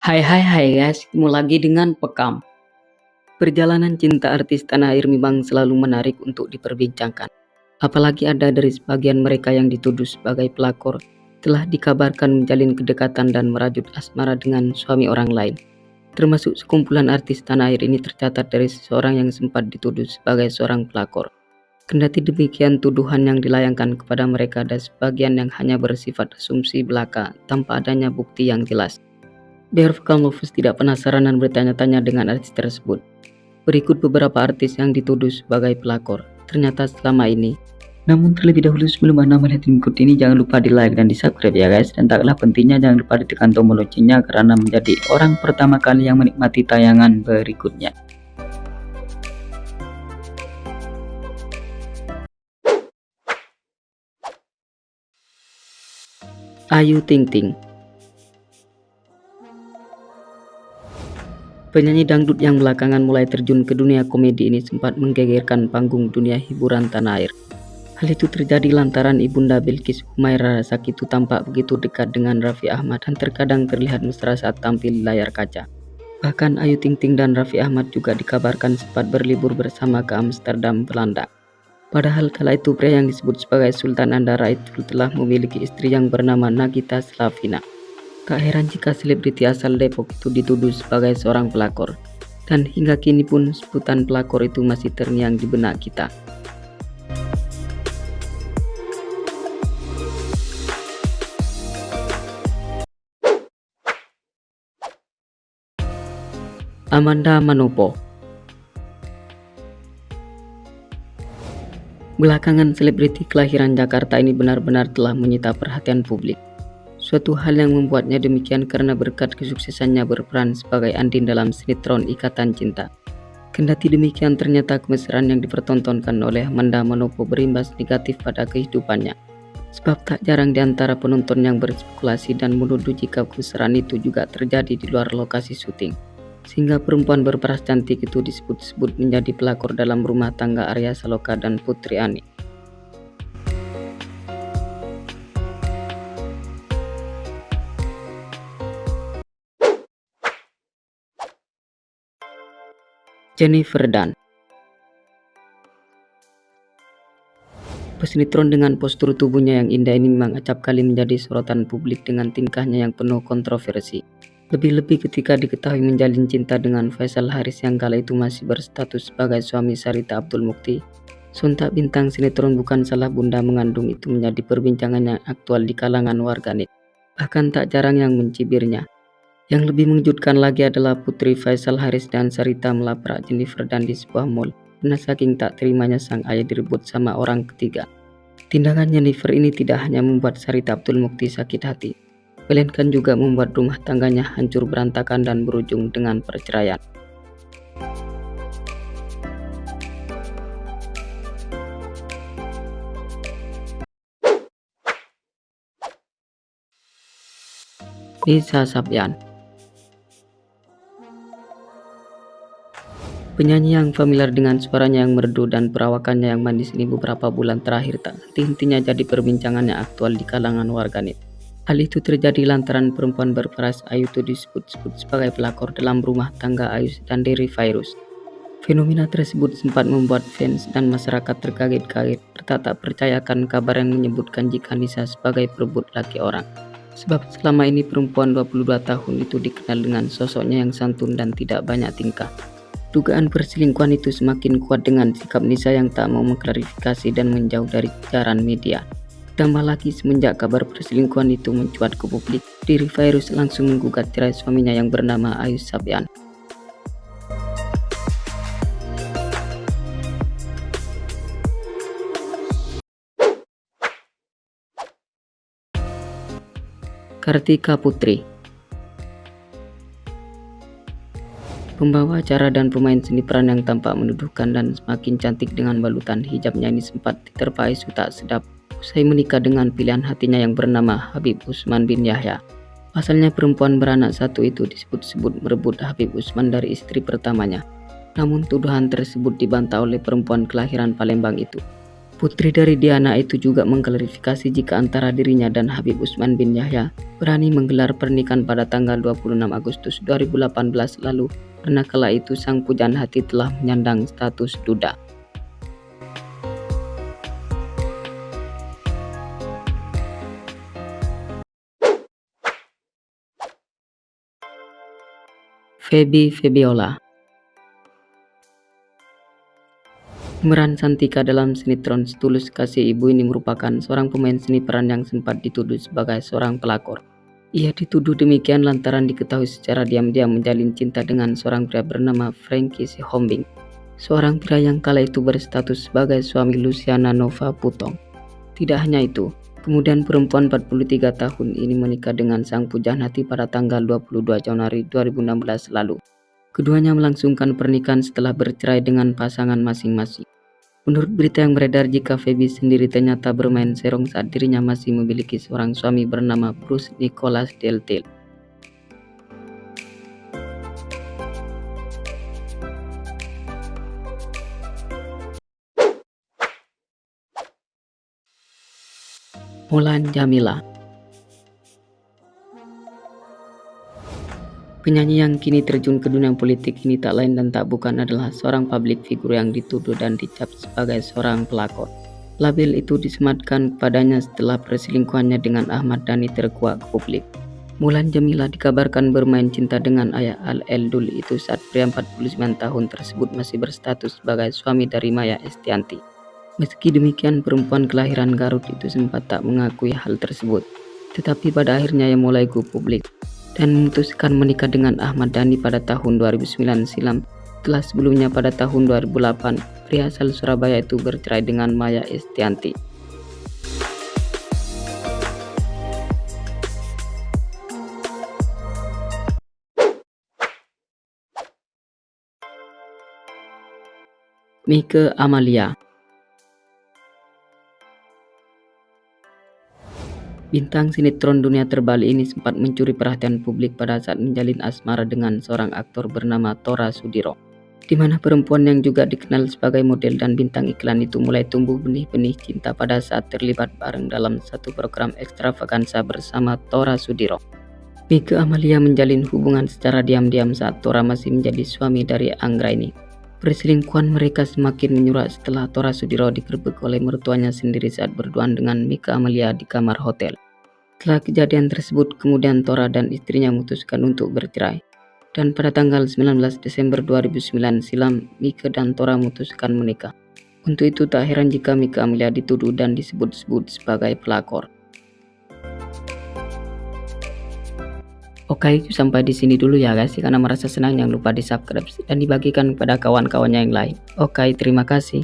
Hai guys, ketemu lagi dengan Pekam. Perjalanan cinta artis tanah air memang selalu menarik untuk diperbincangkan. Apalagi ada dari sebagian mereka yang dituduh sebagai pelakor telah dikabarkan menjalin kedekatan dan merajut asmara dengan suami orang lain. Termasuk sekumpulan artis tanah air ini tercatat dari seseorang yang sempat dituduh sebagai seorang pelakor. Kendati demikian, tuduhan yang dilayangkan kepada mereka ada sebagian yang hanya bersifat asumsi belaka tanpa adanya bukti yang jelas. Biar Vokal Lovers tidak penasaran dan bertanya-tanya dengan artis tersebut. Berikut beberapa artis yang dituduh sebagai pelakor. Ternyata selama ini. Namun terlebih dahulu sebelum Anda melihat berikut ini, jangan lupa di like dan di subscribe ya guys. Dan tak kalah pentingnya jangan lupa ditekan tombol loncengnya karena menjadi orang pertama kali yang menikmati tayangan berikutnya. Ayu Ting Ting. Penyanyi dangdut yang belakangan mulai terjun ke dunia komedi ini sempat menggegerkan panggung dunia hiburan tanah air. Hal itu terjadi lantaran ibunda Bilkis Humaira Rasaki itu tampak begitu dekat dengan Raffi Ahmad dan terkadang terlihat mesra saat tampil di layar kaca. Bahkan Ayu Ting Ting dan Raffi Ahmad juga dikabarkan sempat berlibur bersama ke Amsterdam, Belanda. Padahal kala itu pria yang disebut sebagai Sultan Andara itu telah memiliki istri yang bernama Nagita Slavina. Tak heran jika selebriti asal Depok itu dituduh sebagai seorang pelakor. Dan hingga kini pun sebutan pelakor itu masih terngiang di benak kita. Amanda Manopo. Belakangan selebriti kelahiran Jakarta ini benar-benar telah menyita perhatian publik. Suatu hal yang membuatnya demikian karena berkat kesuksesannya berperan sebagai Andin dalam sinetron Ikatan Cinta. Kendati demikian, ternyata kemesraan yang dipertontonkan oleh Amanda Manopo berimbas negatif pada kehidupannya. Sebab tak jarang di antara penonton yang berspekulasi dan menuduh jika kemesraan itu juga terjadi di luar lokasi syuting. Sehingga perempuan berparas cantik itu disebut-sebut menjadi pelakor dalam rumah tangga Arya Saloka dan Putri Ani. Jennifer Dunn. Pesinetron dengan postur tubuhnya yang indah ini memang acap kali menjadi sorotan publik dengan tingkahnya yang penuh kontroversi. Lebih-lebih ketika diketahui menjalin cinta dengan Faisal Haris yang kala itu masih berstatus sebagai suami Sarita Abdul Mukti. Sontak bintang sinetron Bukan Salah Bunda Mengandung itu menjadi perbincangan yang aktual di kalangan warganet. Bahkan tak jarang yang mencibirnya. Yang lebih mengejutkan lagi adalah putri Faisal Haris dan Sarita melaprak Jennifer Dunn di sebuah mall karena saking tak terimanya sang ayah direbut sama orang ketiga. Tindakan Jennifer ini tidak hanya membuat Sarita Abdul Mukti sakit hati, melainkan juga membuat rumah tangganya hancur berantakan dan berujung dengan perceraian. Nisa Sabyan. Penyanyi yang familiar dengan suaranya yang merdu dan perawakannya yang manis ini beberapa bulan terakhir tak henti-hentinya jadi perbincangan yang aktual di kalangan warganet. Hal itu terjadi lantaran perempuan berparas Ayu itu disebut-sebut sebagai pelakor dalam rumah tangga Ayu dan Derry Virus. Fenomena tersebut sempat membuat fans dan masyarakat terkaget-kaget serta tak percayakan kabar yang menyebutkan jika Nisa sebagai perebut laki orang. Sebab selama ini perempuan 22 tahun itu dikenal dengan sosoknya yang santun dan tidak banyak tingkah. Dugaan perselingkuhan itu semakin kuat dengan sikap Nisa yang tak mau mengklarifikasi dan menjauh dari jaran media. Tambah lagi semenjak kabar perselingkuhan itu mencuat ke publik, Derry Virus langsung menggugat cerai suaminya yang bernama Ayu Sabyan. Kartika Putri. Pembawa acara dan pemain seni peran yang tampak menuduhkan dan semakin cantik dengan balutan hijabnya ini sempat diterpa isu tak sedap usai menikah dengan pilihan hatinya yang bernama Habib Usman bin Yahya. Pasalnya perempuan beranak satu itu disebut-sebut merebut Habib Usman dari istri pertamanya. Namun tuduhan tersebut dibantah oleh perempuan kelahiran Palembang itu. Putri dari Diana itu juga mengklarifikasi jika antara dirinya dan Habib Utsman bin Yahya berani menggelar pernikahan pada tanggal 26 Agustus 2018 lalu karena kala itu sang pujaan hati telah menyandang status duda. Febiola. Pemeran Santika dalam sinetron Setulus Kasih Ibu ini merupakan seorang pemain seni peran yang sempat dituduh sebagai seorang pelakor. Ia dituduh demikian lantaran diketahui secara diam-diam menjalin cinta dengan seorang pria bernama Frankie Sihombing, seorang pria yang kala itu berstatus sebagai suami Luciana Nova Putong. Tidak hanya itu, kemudian perempuan 43 tahun ini menikah dengan sang pujaan hati pada tanggal 22 Januari 2016 lalu. Keduanya melangsungkan pernikahan setelah bercerai dengan pasangan masing-masing. Menurut berita yang beredar, jika Feby sendiri ternyata bermain serong saat dirinya masih memiliki seorang suami bernama Bruce Nicholas Deltel. Mulan Jamila. Penyanyi yang kini terjun ke dunia politik ini tak lain dan tak bukan adalah seorang publik figur yang dituduh dan dicap sebagai seorang pelakor. Label itu disematkan kepadanya setelah perselingkuhannya dengan Ahmad Dhani terkuak ke publik. Mulan Jamila dikabarkan bermain cinta dengan ayah Al-Eldul itu saat pria 49 tahun tersebut masih berstatus sebagai suami dari Maya Estianty. Meski demikian, perempuan kelahiran Garut itu sempat tak mengakui hal tersebut. Tetapi pada akhirnya ia mulai go publik dan memutuskan menikah dengan Ahmad Dhani pada tahun 2009 silam. Setelah sebelumnya pada tahun 2008, pria asal Surabaya itu bercerai dengan Maya Estianty. Mike Amalia. Bintang sinetron Dunia Terbalik ini sempat mencuri perhatian publik pada saat menjalin asmara dengan seorang aktor bernama Tora Sudiro, di mana perempuan yang juga dikenal sebagai model dan bintang iklan itu mulai tumbuh benih-benih cinta pada saat terlibat bareng dalam satu program ekstravaganza bersama Tora Sudiro. Mike Amalia menjalin hubungan secara diam-diam saat Tora masih menjadi suami dari Anggraini. Perselingkuhan mereka semakin menyurat setelah Tora Sudiro digerebek oleh mertuanya sendiri saat berduaan dengan Mike Amalia di kamar hotel. Setelah kejadian tersebut, kemudian Tora dan istrinya memutuskan untuk bercerai. Dan pada tanggal 19 Desember 2009 silam, Mike dan Tora memutuskan menikah. Untuk itu tak heran jika Mike Amalia dituduh dan disebut-sebut sebagai pelakor. Oke, sampai di sini dulu ya guys. Karena merasa senang jangan lupa di subscribe dan dibagikan kepada kawan-kawannya yang lain. Oke, terima kasih.